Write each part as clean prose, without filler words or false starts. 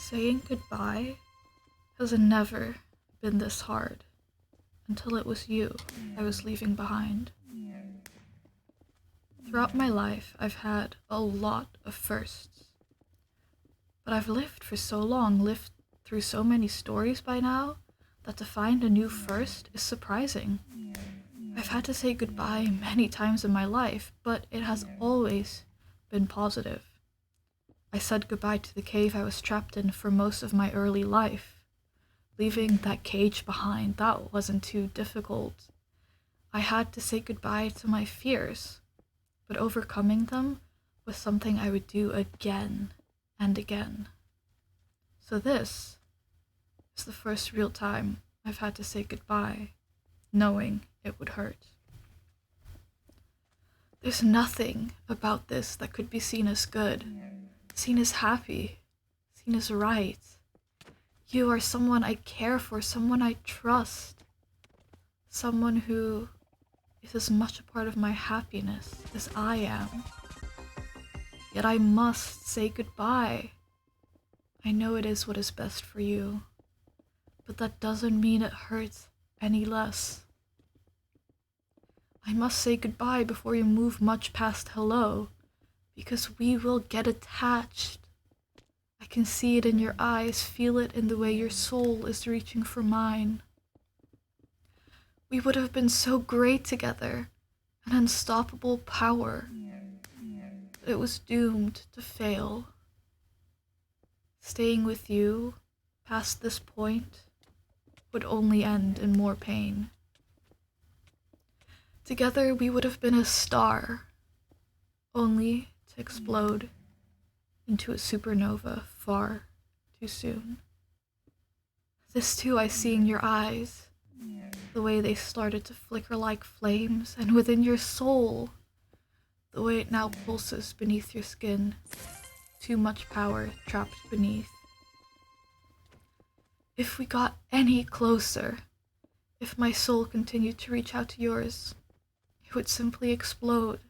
Saying goodbye has never been this hard until it was you I was leaving behind. Throughout my life, I've had a lot of firsts, but I've lived for so long, lived through so many stories by now, that to find a new first is surprising. I've had to say goodbye many times in my life, but it has always been positive. I said goodbye to the cave I was trapped in for most of my early life. Leaving that cage behind, that wasn't too difficult. I had to say goodbye to my fears, but overcoming them was something I would do again and again. So this is the first real time I've had to say goodbye, knowing it would hurt. There's nothing about this that could be seen as good, seen as happy, seen as right. You are someone I care for, someone I trust, someone who is as much a part of my happiness as I am. Yet I must say goodbye. I know it is what is best for you, but that doesn't mean it hurts any less. I must say goodbye before you move much past hello, because we will get attached. I can see it in your eyes, feel it in the way your soul is reaching for mine. We would have been so great together, an unstoppable power, but it was doomed to fail. Staying with you past this point would only end in more pain. Together we would have been a star, only to explode into a supernova far too soon. This too I see in your eyes, the way they started to flicker like flames, and within your soul, the way it now pulses beneath your skin, too much power trapped beneath. If we got any closer, if my soul continued to reach out to yours, it would simply explode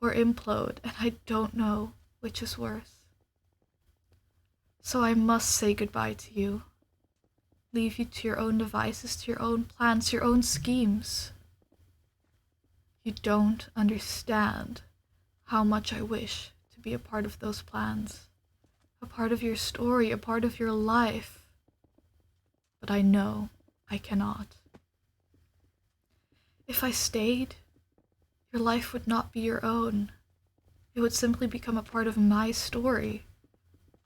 or implode, and I don't know which is worse. So I must say goodbye to you. Leave you to your own devices, to your own plans, your own schemes. You don't understand how much I wish to be a part of those plans, a part of your story, a part of your life. But I know I cannot. If I stayed, your life would not be your own. It would simply become a part of my story,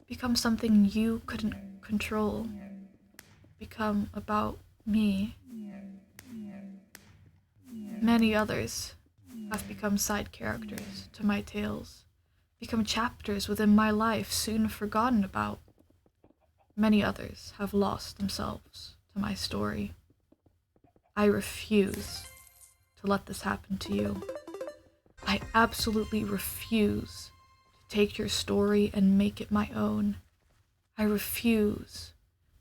become something you couldn't control, become about me. Many others have become side characters to my tales, become chapters within my life soon forgotten about. Many others have lost themselves to my story. I refuse to let this happen to you. I absolutely refuse to take your story and make it my own. I refuse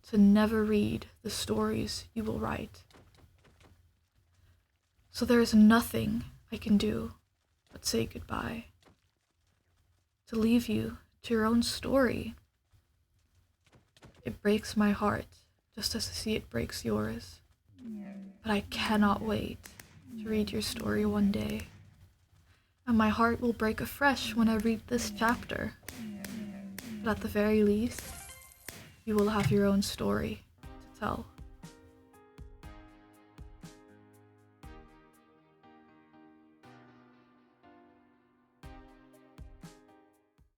to never read the stories you will write. So there is nothing I can do but say goodbye. To leave you to your own story. It breaks my heart, just as I see it breaks yours. But I cannot wait to read your story one day. And my heart will break afresh when I read this chapter. But at the very least, you will have your own story to tell.